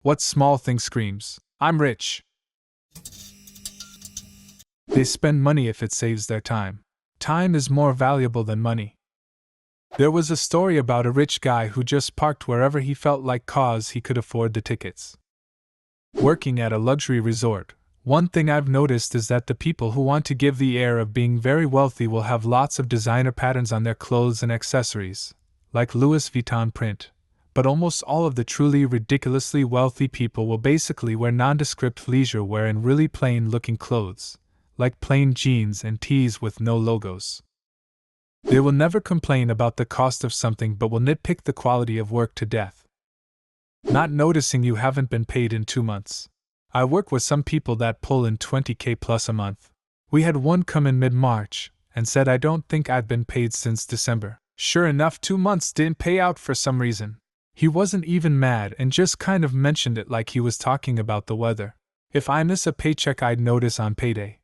What small thing screams, "I'm rich"? They spend money if it saves their time. Time is more valuable than money. There was a story about a rich guy who just parked wherever he felt like cause he could afford the tickets. Working at a luxury resort, one thing I've noticed is that the people who want to give the air of being very wealthy will have lots of designer patterns on their clothes and accessories, like Louis Vuitton print, but almost all of the truly ridiculously wealthy people will basically wear nondescript leisure wear and really plain-looking clothes, like plain jeans and tees with no logos. They will never complain about the cost of something but will nitpick the quality of work to death. Not noticing you haven't been paid in 2 months. I work with some people that pull in $20K plus a month. We had one come in mid-March and said I don't think I'd been paid since December. Sure enough, 2 months didn't pay out for some reason. He wasn't even mad and just kind of mentioned it like he was talking about the weather. If I miss a paycheck, I'd notice on payday.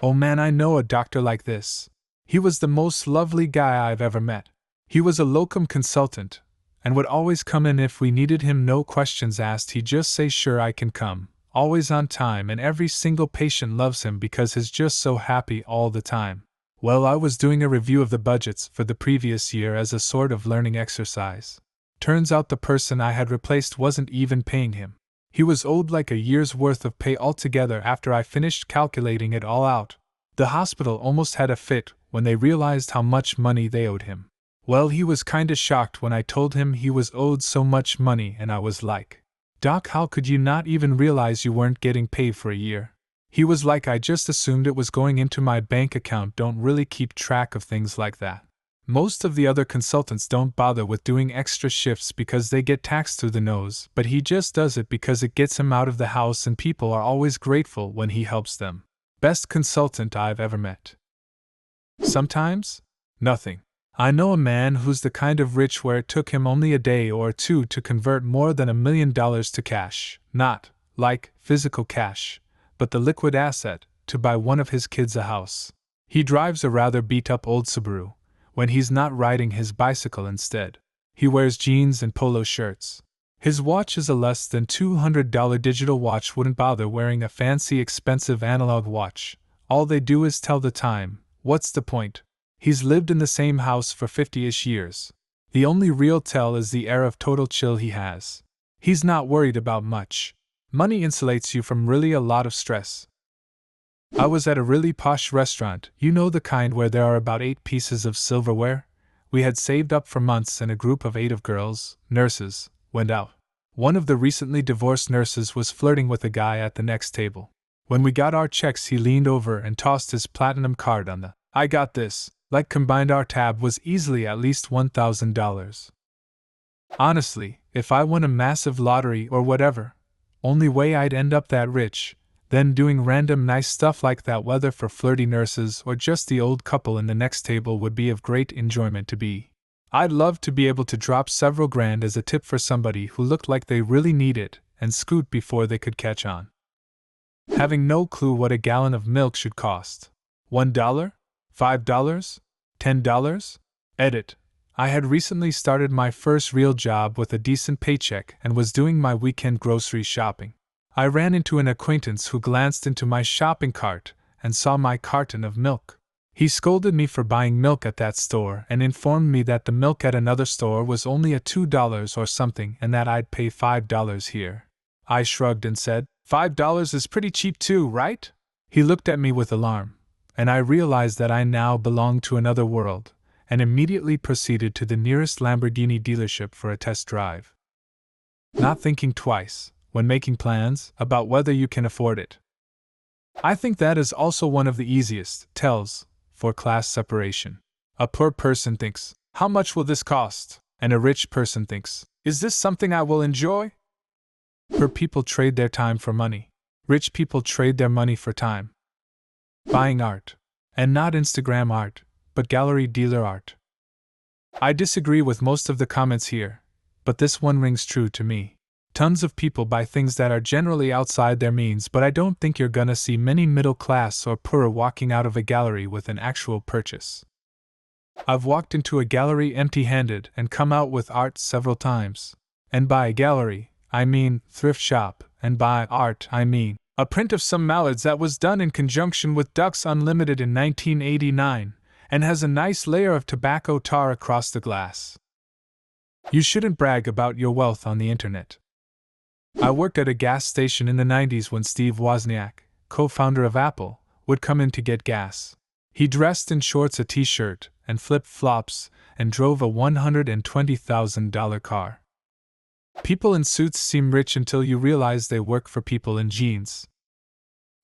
Oh man, I know a doctor like this. He was the most lovely guy I've ever met. He was a locum consultant and would always come in if we needed him, no questions asked. He'd just say sure, I can come, always on time, and every single patient loves him because he's just so happy all the time. Well, I was doing a review of the budgets for the previous year as a sort of learning exercise. Turns out the person I had replaced wasn't even paying him. He was owed like a year's worth of pay altogether. After I finished calculating it all out, the hospital almost had a fit when they realized how much money they owed him. Well, he was kinda shocked when I told him he was owed so much money, and I was like, "Doc, how could you not even realize you weren't getting paid for a year?" He was like, "I just assumed it was going into my bank account. Don't really keep track of things like that." Most of the other consultants don't bother with doing extra shifts because they get taxed through the nose, but he just does it because it gets him out of the house, and people are always grateful when he helps them. Best consultant I've ever met. Sometimes? Nothing. I know a man who's the kind of rich where it took him only a day or two to convert more than $1 million to cash, not, like, physical cash, but the liquid asset, to buy one of his kids a house. He drives a rather beat-up old Subaru. When he's not riding his bicycle instead, he wears jeans and polo shirts. His watch is a less than $200 digital watch. Wouldn't bother wearing a fancy expensive analog watch. All they do is tell the time. What's the point? He's lived in the same house for 50-ish years. The only real tell is the air of total chill he has. He's not worried about much. Money insulates you from really a lot of stress. I was at a really posh restaurant, you know, the kind where there are about 8 pieces of silverware. We had saved up for months, and a group of 8 of girls, nurses, went out. One of the recently divorced nurses was flirting with a guy at the next table. When we got our checks, he leaned over and tossed his platinum card on the "I got this," like combined our tab was easily at least $1,000. Honestly, if I won a massive lottery or whatever, only way I'd end up that rich, then doing random nice stuff like that, whether for flirty nurses or just the old couple in the next table, would be of great enjoyment to be. I'd love to be able to drop several grand as a tip for somebody who looked like they really need it and scoot before they could catch on. Having no clue what a gallon of milk should cost. $1? $5? $10? Edit. I had recently started my first real job with a decent paycheck and was doing my weekend grocery shopping. I ran into an acquaintance who glanced into my shopping cart and saw my carton of milk. He scolded me for buying milk at that store and informed me that the milk at another store was only a $2 or something and that I'd pay $5 here. I shrugged and said, $5 is pretty cheap too, right? He looked at me with alarm, and I realized that I now belonged to another world, and immediately proceeded to the nearest Lamborghini dealership for a test drive. Not thinking twice when making plans about whether you can afford it. I think that is also one of the easiest tells for class separation. A poor person thinks, "How much will this cost?" And a rich person thinks, "Is this something I will enjoy?" Poor people trade their time for money. Rich people trade their money for time. Buying art. And not Instagram art, but gallery dealer art. I disagree with most of the comments here, but this one rings true to me. Tons of people buy things that are generally outside their means, but I don't think you're gonna see many middle class or poorer walking out of a gallery with an actual purchase. I've walked into a gallery empty-handed and come out with art several times. And by a gallery, I mean thrift shop, and by art, I mean a print of some mallards that was done in conjunction with Ducks Unlimited in 1989, and has a nice layer of tobacco tar across the glass. You shouldn't brag about your wealth on the internet. I worked at a gas station in the 90s when Steve Wozniak, co-founder of Apple, would come in to get gas. He dressed in shorts, a t-shirt, and flip-flops, and drove a $120,000 car. People in suits seem rich until you realize they work for people in jeans.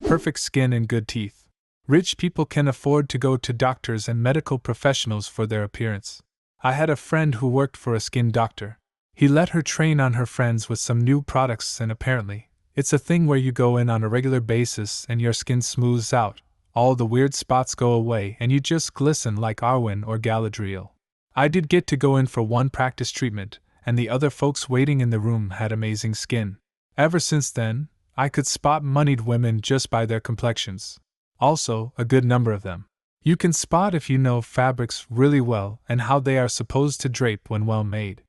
Perfect skin and good teeth. Rich people can afford to go to doctors and medical professionals for their appearance. I had a friend who worked for a skin doctor. He let her train on her friends with some new products, and apparently, it's a thing where you go in on a regular basis and your skin smooths out, all the weird spots go away, and you just glisten like Arwen or Galadriel. I did get to go in for one practice treatment, and the other folks waiting in the room had amazing skin. Ever since then, I could spot moneyed women just by their complexions. Also, a good number of them. You can spot if you know fabrics really well and how they are supposed to drape when well made.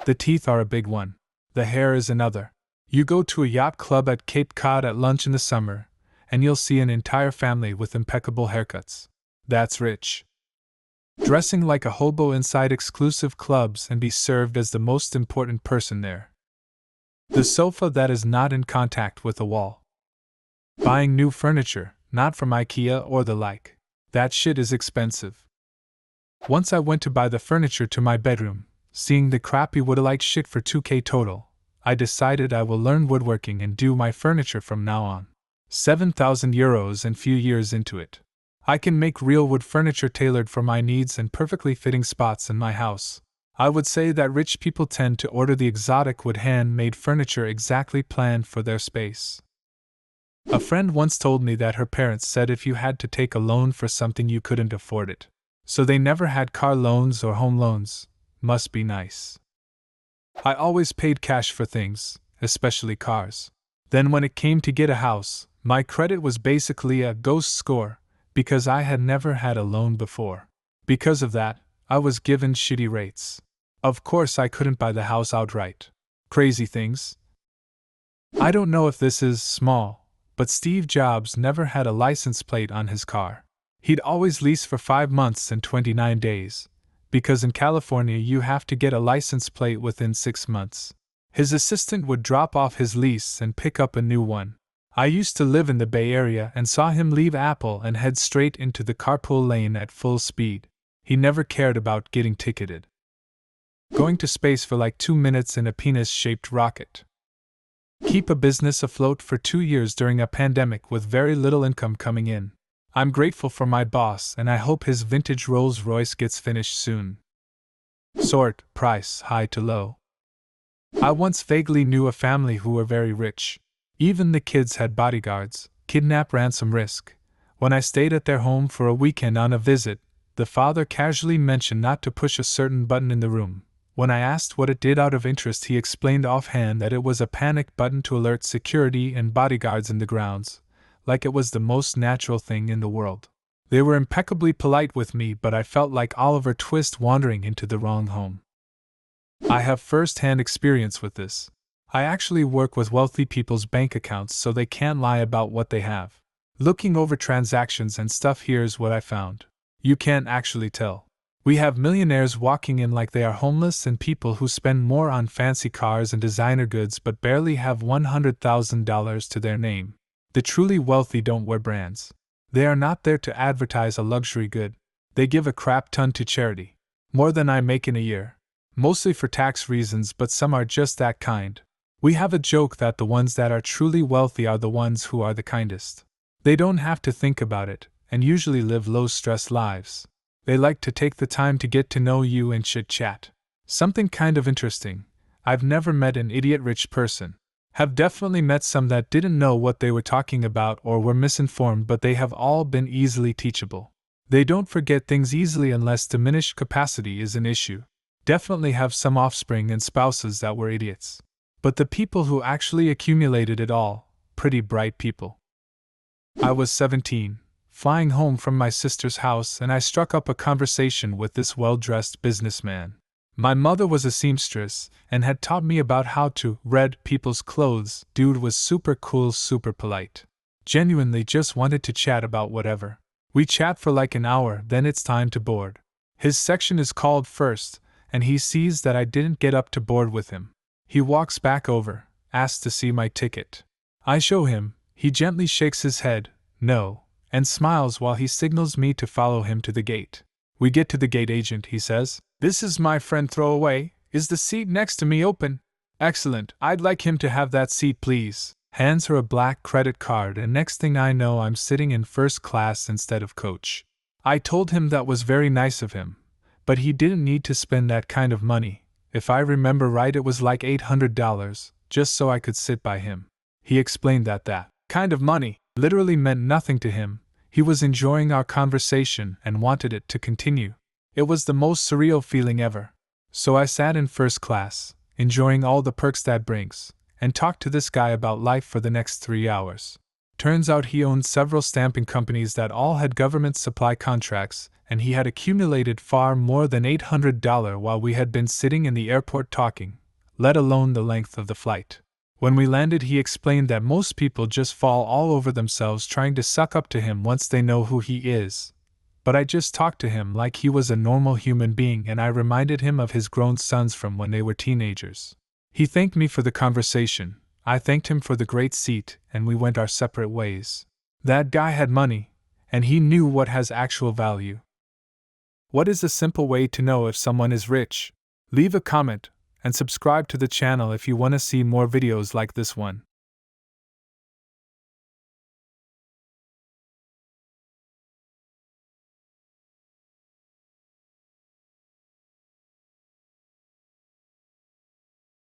The teeth are a big one. The hair is another. You go to a yacht club at Cape Cod at lunch in the summer, and you'll see an entire family with impeccable haircuts. That's rich. Dressing like a hobo inside exclusive clubs and be served as the most important person there. The sofa that is not in contact with the wall. Buying new furniture, not from IKEA or the like. That shit is expensive. Once I went to buy the furniture to my bedroom, seeing the crappy wood-alike shit for $2,000 total, I decided I will learn woodworking and do my furniture from now on. €7,000 and few years into it. I can make real wood furniture tailored for my needs and perfectly fitting spots in my house. I would say that rich people tend to order the exotic wood hand-made furniture exactly planned for their space. A friend once told me that her parents said if you had to take a loan for something you couldn't afford it. So they never had car loans or home loans. Must be nice. I always paid cash for things, especially cars. Then when it came to get a house, my credit was basically a ghost score, because I had never had a loan before. Because of that, I was given shitty rates. Of course I couldn't buy the house outright. Crazy things. I don't know if this is small, but Steve Jobs never had a license plate on his car. He'd always lease for 5 months and 29 days, because in California you have to get a license plate within 6 months. His assistant would drop off his lease and pick up a new one. I used to live in the Bay Area and saw him leave Apple and head straight into the carpool lane at full speed. He never cared about getting ticketed. Going to space for like 2 minutes in a penis-shaped rocket. Keep a business afloat for 2 years during a pandemic with very little income coming in. I'm grateful for my boss and I hope his vintage Rolls-Royce gets finished soon. Sort, price, high to low. I once vaguely knew a family who were very rich. Even the kids had bodyguards, kidnap, ransom, risk. When I stayed at their home for a weekend on a visit, the father casually mentioned not to push a certain button in the room. When I asked what it did out of interest, he explained offhand that it was a panic button to alert security and bodyguards in the grounds, like it was the most natural thing in the world. They were impeccably polite with me, but I felt like Oliver Twist wandering into the wrong home. I have first-hand experience with this. I actually work with wealthy people's bank accounts so they can't lie about what they have. Looking over transactions and stuff, here's what I found. You can't actually tell. We have millionaires walking in like they are homeless and people who spend more on fancy cars and designer goods but barely have $100,000 to their name. The truly wealthy don't wear brands. They are not there to advertise a luxury good. They give a crap ton to charity. More than I make in a year. Mostly for tax reasons, but some are just that kind. We have a joke that the ones that are truly wealthy are the ones who are the kindest. They don't have to think about it, and usually live low-stress lives. They like to take the time to get to know you and chit-chat. Something kind of interesting. I've never met an idiot rich person. Have definitely met some that didn't know what they were talking about or were misinformed, but they have all been easily teachable. They don't forget things easily unless diminished capacity is an issue. Definitely have some offspring and spouses that were idiots. But the people who actually accumulated it all, pretty bright people. I was 17, flying home from my sister's house, and I struck up a conversation with this well-dressed businessman. My mother was a seamstress and had taught me about how to read people's clothes. Dude was super cool, super polite. Genuinely just wanted to chat about whatever. We chat for like an hour, then it's time to board. His section is called first, and he sees that I didn't get up to board with him. He walks back over, asks to see my ticket. I show him, he gently shakes his head, no, and smiles while he signals me to follow him to the gate. We get to the gate agent, he says. This is my friend Throwaway. Is the seat next to me open? Excellent, I'd like him to have that seat, please. Hands her a black credit card, and next thing I know I'm sitting in first class instead of coach. I told him that was very nice of him, but he didn't need to spend that kind of money. If I remember right, it was like $800, just so I could sit by him. He explained that kind of money literally meant nothing to him. He was enjoying our conversation and wanted it to continue. It was the most surreal feeling ever. So I sat in first class, enjoying all the perks that brings, and talked to this guy about life for the next 3 hours. Turns out he owned several stamping companies that all had government supply contracts, and he had accumulated far more than $800 while we had been sitting in the airport talking, let alone the length of the flight. When we landed, he explained that most people just fall all over themselves trying to suck up to him once they know who he is. But I just talked to him like he was a normal human being, and I reminded him of his grown sons from when they were teenagers. He thanked me for the conversation, I thanked him for the great seat, and we went our separate ways. That guy had money, and he knew what has actual value. What is a simple way to know if someone is rich? Leave a comment and subscribe to the channel if you want to see more videos like this one.